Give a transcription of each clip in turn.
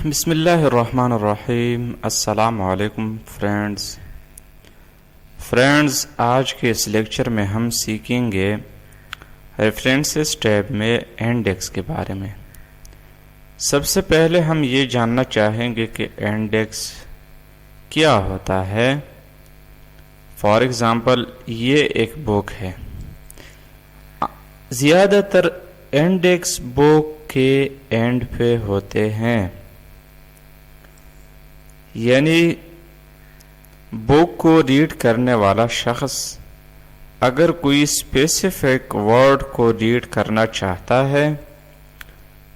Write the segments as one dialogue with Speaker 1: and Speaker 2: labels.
Speaker 1: بسم اللہ الرحمن الرحیم۔ السلام علیکم فرینڈز، آج کے اس لیکچر میں ہم سیکھیں گے ریفرنسز ٹیب میں انڈیکس کے بارے میں۔ سب سے پہلے ہم یہ جاننا چاہیں گے کہ انڈیکس کیا ہوتا ہے۔ فار ایگزامپل یہ ایک بک ہے، زیادہ تر انڈیکس بک کے اینڈ پہ ہوتے ہیں، یعنی بک کو ریڈ کرنے والا شخص اگر کوئی اسپیسیفک ورڈ کو ریڈ کرنا چاہتا ہے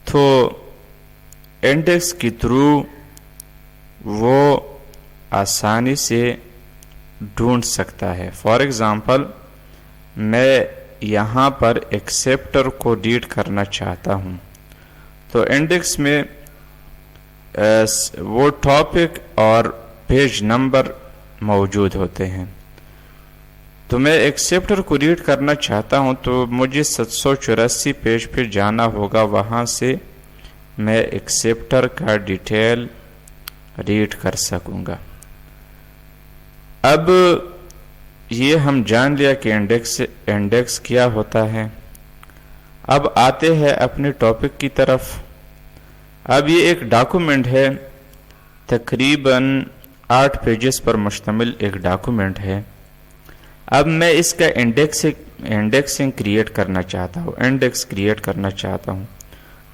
Speaker 1: تو انڈیکس کے تھرو وہ آسانی سے ڈھونڈ سکتا ہے۔ فار ایگزامپل میں یہاں پر ایک چیپٹر کو ریڈ کرنا چاہتا ہوں تو انڈیکس میں وہ ٹاپک اور پیج نمبر موجود ہوتے ہیں۔ تو میں ایک چیپٹر کو ریڈ کرنا چاہتا ہوں تو مجھے 784 پیج پہ جانا ہوگا، وہاں سے میں ایک چیپٹر کا ڈیٹیل ریڈ کر سکوں گا۔ اب یہ ہم جان لیا کہ انڈیکس کیا ہوتا ہے۔ اب آتے ہیں اپنے ٹاپک کی طرف۔ اب یہ ایک ڈاکومنٹ ہے، تقریباً 8 پیجز پر مشتمل ایک ڈاکومنٹ ہے۔ اب میں اس کا انڈیکسنگ کریٹ کرنا چاہتا ہوں، انڈیکس کریٹ کرنا چاہتا ہوں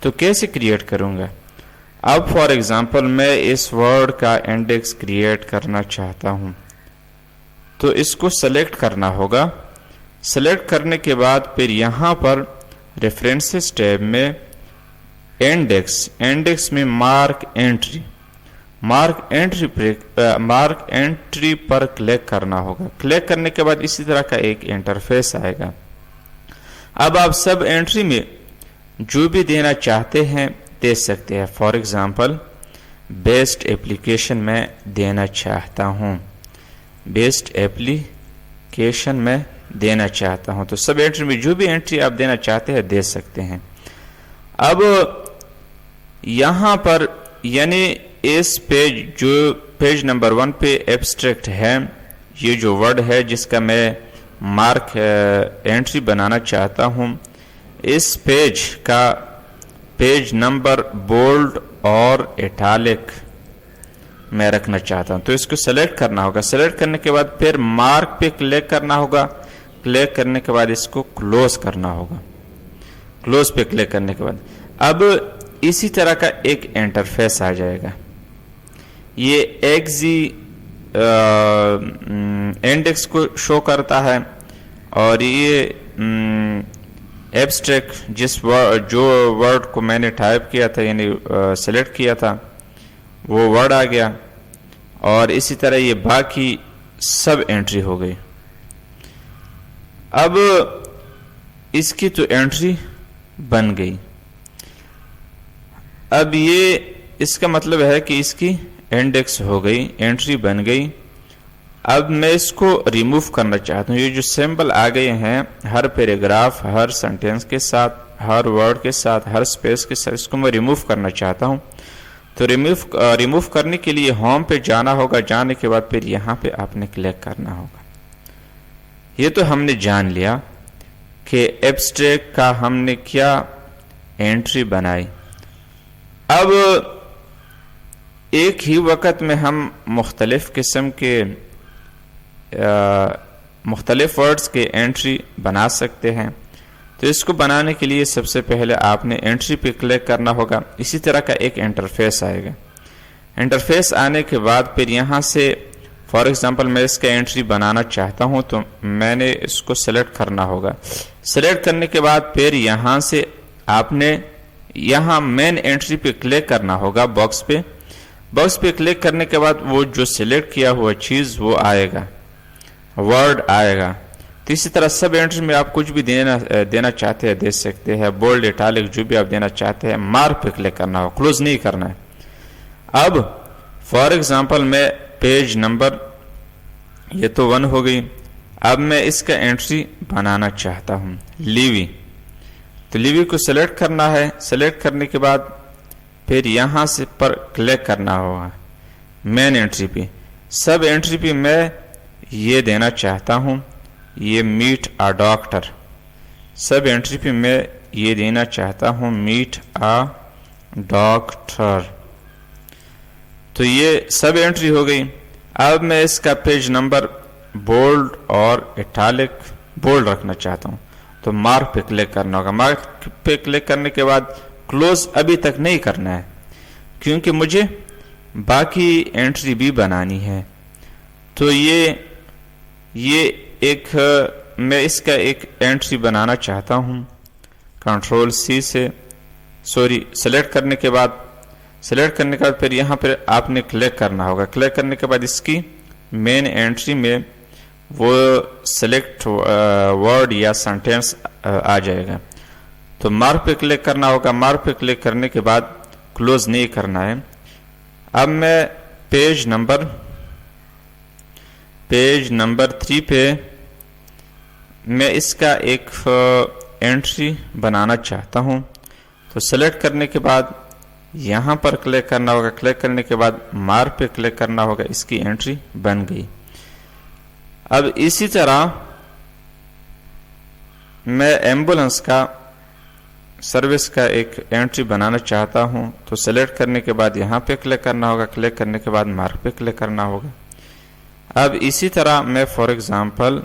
Speaker 1: تو کیسے کریٹ کروں گا؟ اب فار ایگزامپل میں اس ورڈ کا انڈیکس کریٹ کرنا چاہتا ہوں تو اس کو سلیکٹ کرنا ہوگا۔ سلیکٹ کرنے کے بعد پھر یہاں پر ریفرنسز ٹیب میں انڈیکس میں مارک انٹری پر کلک کرنا ہوگا۔ کلک کرنے کے بعد اسی طرح کا ایک انٹرفیس آئے گا۔ اب آپ سب انٹری میں جو بھی دینا چاہتے ہیں دے سکتے ہیں۔ فار ایگزامپل بیسٹ ایپلیکیشن میں دینا چاہتا ہوں، بیسٹ ایپلیکیشن میں دینا چاہتا ہوں تو سب انٹری میں جو بھی انٹری آپ دینا چاہتے ہیں دے سکتے ہیں۔ اب یہاں پر یعنی اس پیج نمبر 1 پہ ایبسٹریکٹ ہے، یہ جو ورڈ ہے جس کا میں مارک انٹری بنانا چاہتا ہوں، اس پیج کا پیج نمبر بولڈ اور اٹالک میں رکھنا چاہتا ہوں تو اس کو سلیکٹ کرنا ہوگا۔ سلیکٹ کرنے کے بعد پھر مارک پہ کلک کرنا ہوگا۔ کلک کرنے کے بعد اس کو کلوز کرنا ہوگا۔ کلوز پہ کلک کرنے کے بعد اب اسی طرح کا ایک انٹرفیس آ جائے گا۔ یہ ایگزی انڈیکس کو شو کرتا ہے اور یہ ایبسٹریکٹ جو ورڈ کو میں نے ٹائپ کیا تھا یعنی سلیکٹ کیا تھا وہ ورڈ آ گیا، اور اسی طرح یہ باقی سب انٹری ہو گئی۔ اب اس کی تو انٹری بن گئی۔ اب یہ اس کا مطلب ہے کہ اس کی انڈیکس ہو گئی، انٹری بن گئی۔ اب میں اس کو ریموو کرنا چاہتا ہوں۔ یہ جو سمبل آ گئے ہیں ہر پیراگراف، ہر سنٹینس کے ساتھ، ہر ورڈ کے ساتھ، ہر اسپیس کے ساتھ، اس کو میں ریموو کرنا چاہتا ہوں تو ریموو کرنے کے لیے ہوم پہ جانا ہوگا۔ جانے کے بعد پھر یہاں پہ آپ نے کلک کرنا ہوگا۔ یہ تو ہم نے جان لیا کہ ایبسٹریکٹ کا ہم نے کیا انٹری بنائی۔ اب ایک ہی وقت میں ہم مختلف قسم کے مختلف ورڈز کے انٹری بنا سکتے ہیں تو اس کو بنانے کے لیے سب سے پہلے آپ نے انٹری پہ کلک کرنا ہوگا۔ اسی طرح کا ایک انٹرفیس آئے گا۔ انٹرفیس آنے کے بعد پھر یہاں سے فار ایگزامپل میں اس کا انٹری بنانا چاہتا ہوں تو میں نے اس کو سلیکٹ کرنا ہوگا۔ سلیکٹ کرنے کے بعد پھر یہاں سے آپ نے یہاں مین انٹری پہ کلک کرنا ہوگا، باکس پہ کلک کرنے کے بعد وہ جو سلیکٹ کیا ہوا چیز وہ آئے گا، ورڈ آئے گا۔ تو اسی طرح سب انٹری میں آپ کچھ بھی دینا چاہتے ہیں دے سکتے ہیں، بولڈ اٹالک جو بھی آپ دینا چاہتے ہیں۔ مارک پہ کلک کرنا ہوگا، کلوز نہیں کرنا ہے۔ اب فار ایگزامپل میں پیج نمبر یہ تو 1 ہو گئی۔ اب میں اس کا انٹری بنانا چاہتا ہوں، لیوی، تو لیوی کو سلیکٹ کرنا ہے۔ سلیکٹ کرنے کے بعد پھر یہاں سے پر کلک کرنا ہوگا مین انٹری پہ. سب انٹری پہ میں یہ دینا چاہتا ہوں یہ میٹ آ ڈاکٹر. سب انٹری پہ میں یہ دینا چاہتا ہوں میٹ آ ڈاکٹر. تو یہ سب انٹری ہو گئی. اب میں اس کا پیج نمبر بولڈ اور اٹالک بولڈ رکھنا چاہتا ہوں تو مارک پہ کلک کرنا ہوگا. مارک پہ کلک کرنے کے بعد کلوز ابھی تک نہیں کرنا ہے کیونکہ مجھے باقی انٹری بھی بنانی ہے. تو یہ ایک میں اس کا ایک انٹری بنانا چاہتا ہوں. کنٹرول سی سے سلیکٹ کرنے کے بعد پھر یہاں پہ آپ نے کلک کرنا ہوگا. کلک کرنے کے بعد اس کی مین انٹری میں وہ سلیکٹ ورڈ یا سینٹینس آ جائے گا. تو مارک پہ کلک کرنا ہوگا. مارک پہ کلک کرنے کے بعد کلوز نہیں کرنا ہے. اب میں پیج نمبر 3 پہ میں اس کا ایک انٹری بنانا چاہتا ہوں. تو سلیکٹ کرنے کے بعد یہاں پر کلک کرنا ہوگا. کلک کرنے کے بعد مارک پہ کلک کرنا ہوگا. اس کی انٹری بن گئی. اب اسی طرح میں ایمبولنس کا سروس کا ایک انٹری بنانا چاہتا ہوں. تو سلیکٹ کرنے کے بعد یہاں پہ کلک کرنا ہوگا. کلک کرنے کے بعد مارک پہ کلک کرنا ہوگا. اب اسی طرح میں فار ایگزامپل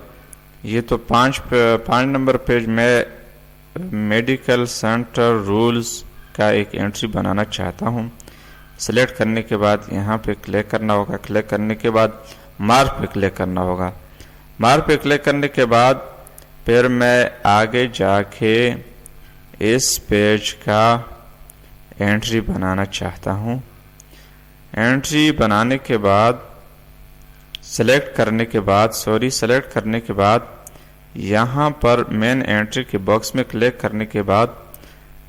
Speaker 1: یہ تو 5 نمبر پیج میں میڈیکل سینٹر رولز کا ایک انٹری بنانا چاہتا ہوں. سلیکٹ کرنے کے بعد یہاں پہ کلک کرنا ہوگا. کلک کرنے کے بعد مارک پہ کلک کرنا ہوگا. مارک پہ کلک کرنے کے بعد پھر میں آگے جا کے اس پیج کا انٹری بنانا چاہتا ہوں. انٹری بنانے کے بعد سلیکٹ کرنے کے بعد یہاں پر مین انٹری کے باکس میں کلک کرنے کے بعد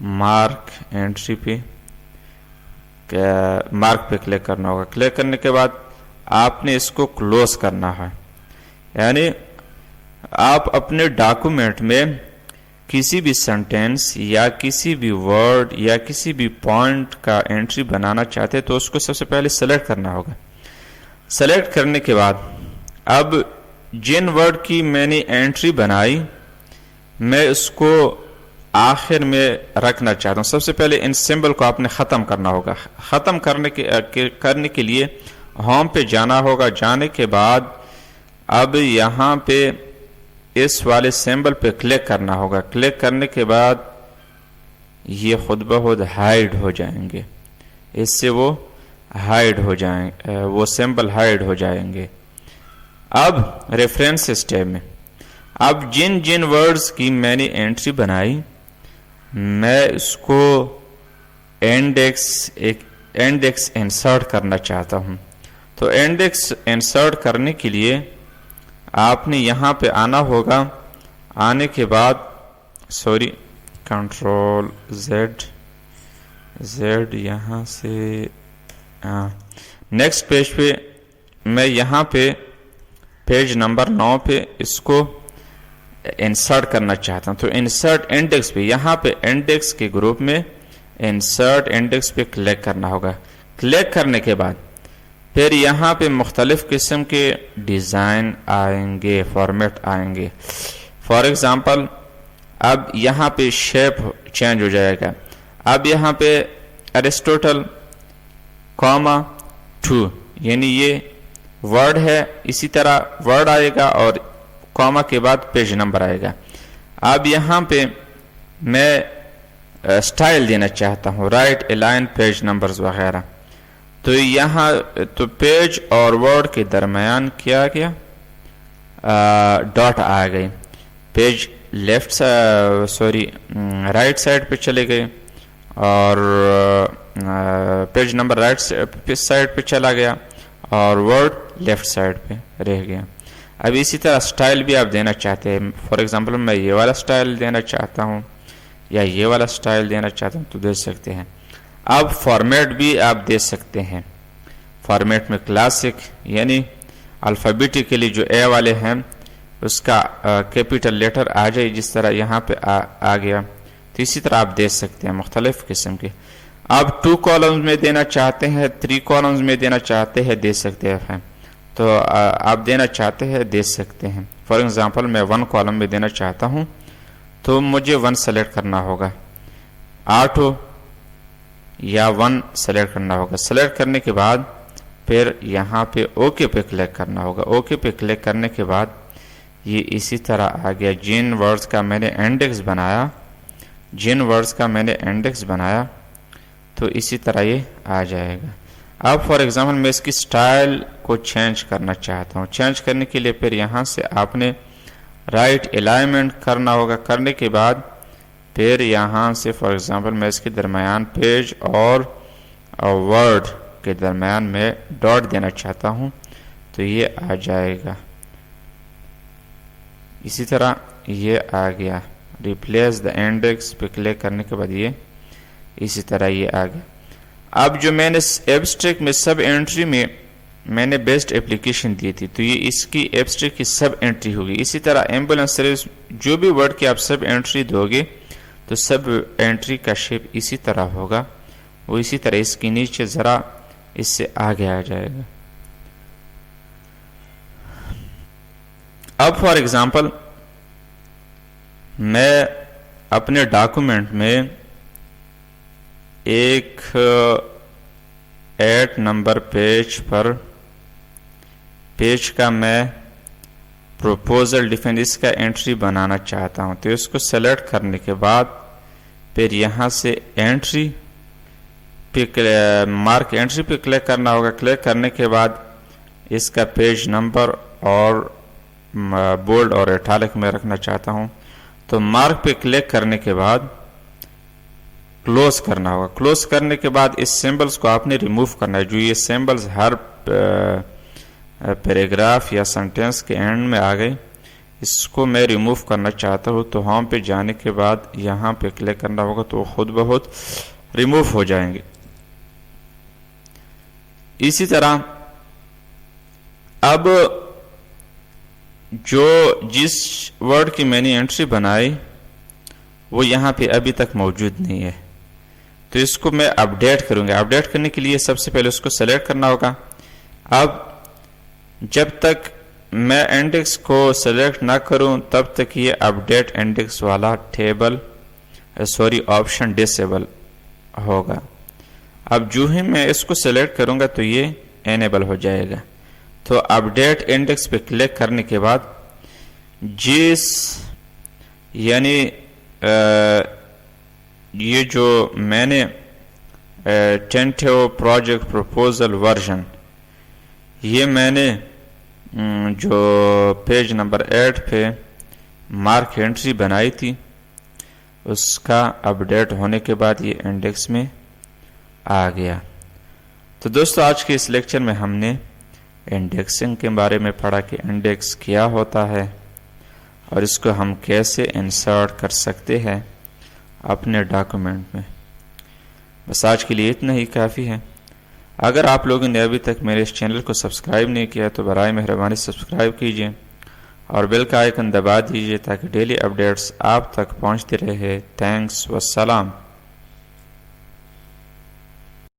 Speaker 1: مارک پہ کلک کرنا ہوگا. کلک کرنے کے بعد آپ نے اس کو کلوز کرنا ہے. یعنی آپ اپنے ڈاکومنٹ میں کسی بھی سینٹینس یا کسی بھی ورڈ یا کسی بھی پوائنٹ کا انٹری بنانا چاہتے تو اس کو سب سے پہلے سلیکٹ کرنا ہوگا. سلیکٹ کرنے کے بعد اب جن ورڈ کی میں نے انٹری بنائی میں اس کو آخر میں رکھنا چاہتا ہوں. سب سے پہلے ان سمبل کو آپ نے ختم کرنا ہوگا. ختم کرنے کے لیے ہوم پہ جانا ہوگا. جانے کے بعد اب یہاں پہ اس والے سمبل پہ کلک کرنا ہوگا. کلک کرنے کے بعد یہ خود بخود ہائیڈ ہو جائیں گے. اس سے وہ سمبل ہائیڈ ہو جائیں گے. اب ریفرنس اسٹیپ میں اب جن ورڈز کی میں نے انٹری بنائی میں اس کو انڈیکس انسرٹ کرنا چاہتا ہوں. تو انڈیکس انسرٹ کرنے کے لیے آپ نے یہاں پہ آنا ہوگا. آنے کے بعد کنٹرول زیڈ یہاں سے نیکسٹ پیج پہ میں یہاں پہ پیج نمبر 9 پہ اس کو انسرٹ کرنا چاہتا ہوں. تو انسرٹ انڈیکس پہ یہاں پہ انڈیکس کے گروپ میں انسرٹ انڈیکس پہ کلک کرنا ہوگا. کلک کرنے کے بعد پھر یہاں پہ مختلف قسم کے ڈیزائن آئیں گے, فارمیٹ آئیں گے. فار ایگزامپل اب یہاں پہ شیپ چینج ہو جائے گا. اب یہاں پہ ایرسٹوٹل 2 یعنی یہ ورڈ ہے. اسی طرح ورڈ آئے گا اور کاما کے بعد پیج نمبر آئے گا. اب یہاں پہ میں سٹائل دینا چاہتا ہوں رائٹ الائن پیج نمبرز وغیرہ. تو یہاں تو پیج اور ورڈ کے درمیان کیا گیا ڈاٹ آ گئی. پیج رائٹ سائڈ پہ چلے گئے اور پیج نمبر رائٹ سائڈ پہ چلا گیا اور ورڈ لیفٹ سائڈ پہ رہ گیا. اب اسی طرح سٹائل بھی آپ دینا چاہتے ہیں. فار ایگزامپل میں یہ والا سٹائل دینا چاہتا ہوں یا یہ والا سٹائل دینا چاہتا ہوں تو دے سکتے ہیں. اب فارمیٹ بھی آپ دے سکتے ہیں. فارمیٹ میں کلاسک یعنی الفابیٹیکلی جو اے والے ہیں اس کا کیپیٹل لیٹر آ جائے جس طرح یہاں پہ آ گیا. تو اسی طرح آپ دے سکتے ہیں مختلف قسم کے. آپ 2 کالمز میں دینا چاہتے ہیں، 3 کالمز میں دینا چاہتے ہیں، دے سکتے ہیں. تو آپ دینا چاہتے ہیں دے سکتے ہیں. فار ایگزامپل میں 1 کالم میں دینا چاہتا ہوں تو مجھے 1 سلیکٹ کرنا ہوگا، آٹو یا 1 سلیکٹ کرنا ہوگا. سلیکٹ کرنے کے بعد پھر یہاں پہ اوکے پہ کلک کرنا ہوگا. اوکے پہ کلک کرنے کے بعد یہ اسی طرح آ گیا. جن ورڈز کا میں نے انڈیکس بنایا تو اسی طرح یہ آ جائے گا. اب فار ایگزامپل میں اس کی سٹائل کو چینج کرنا چاہتا ہوں. چینج کرنے کے لیے پھر یہاں سے آپ نے رائٹ الائنمنٹ کرنا ہوگا. کرنے کے بعد پھر یہاں سے فار ایگزامپل میں اس کے درمیان پیج اور ورڈ کے درمیان میں ڈاٹ دینا چاہتا ہوں تو یہ آ جائے گا. اسی طرح یہ آ گیا. ریپلیس دا انڈیکس پہ کلک کرنے کے بعد یہ اسی طرح یہ آ گیا. اب جو میں نے ایبسٹریکٹ میں سب انٹری میں نے بیسٹ اپلیکیشن دی تھی تو یہ اس کی ایبسٹریکٹ کی سب انٹری ہوگی. اسی طرح ایمبولینس سروس جو بھی ورڈ کی آپ سب انٹری دو گے تو سب انٹری کا شیپ اسی طرح ہوگا. وہ اسی طرح اس کے نیچے ذرا اس سے آگے آ جائے گا. اب فار ایگزامپل میں اپنے ڈاکومنٹ میں ایک 8 نمبر پیج کا میں پروپوزل ڈیفینس کا انٹری بنانا چاہتا ہوں. تو اس کو سلیکٹ کرنے کے بعد پھر یہاں سے مارک انٹری پہ کلک کرنا ہوگا. کلک کرنے کے بعد اس کا پیج نمبر اور بولڈ اور اٹالک میں رکھنا چاہتا ہوں تو مارک پہ کلک کرنے کے بعد کلوز کرنا ہوگا. کلوز کرنے کے بعد اس سمبلز کو آپ نے ریموو کرنا ہے. جو یہ سمبلز ہر پیراگراف یا سنٹینس کے اینڈ میں آ گئے اس کو میں ریموو کرنا چاہتا ہوں تو ہوم پہ جانے کے بعد یہاں پہ کلک کرنا ہوگا تو خود بخود ریموو ہو جائیں گے. اسی طرح اب جس ورڈ کی میں نے انٹری بنائی وہ یہاں پہ ابھی تک موجود نہیں ہے تو اس کو میں اپڈیٹ کروں گا. اپڈیٹ کرنے کے لیے سب سے پہلے اس کو سلیکٹ کرنا ہوگا. اب جب تک میں انڈیکس کو سلیکٹ نہ کروں تب تک یہ اپڈیٹ انڈیکس والا آپشن ڈسیبل ہوگا. اب جو ہی میں اس کو سلیکٹ کروں گا تو یہ انیبل ہو جائے گا. تو اپڈیٹ انڈیکس پہ کلک کرنے کے بعد یعنی یہ جو میں نے ٹینٹیو پروجیکٹ پروپوزل ورژن یہ میں نے جو پیج نمبر 8 پہ مارک انٹری بنائی تھی اس کا اپڈیٹ ہونے کے بعد یہ انڈیکس میں آ گیا. تو دوستو آج کے اس لیکچر میں ہم نے انڈیکسنگ کے بارے میں پڑھا کہ انڈیکس کیا ہوتا ہے اور اس کو ہم کیسے انسرٹ کر سکتے ہیں اپنے ڈاکومنٹ میں. بس آج کے لیے اتنا ہی کافی ہے. اگر آپ لوگوں نے ابھی تک میرے اس چینل کو سبسکرائب نہیں کیا تو برائے مہربانی سبسکرائب کیجئے اور بیل کا آئیکن دبا دیجئے تاکہ ڈیلی اپڈیٹس آپ تک پہنچتے رہے. تھینکس والسلام.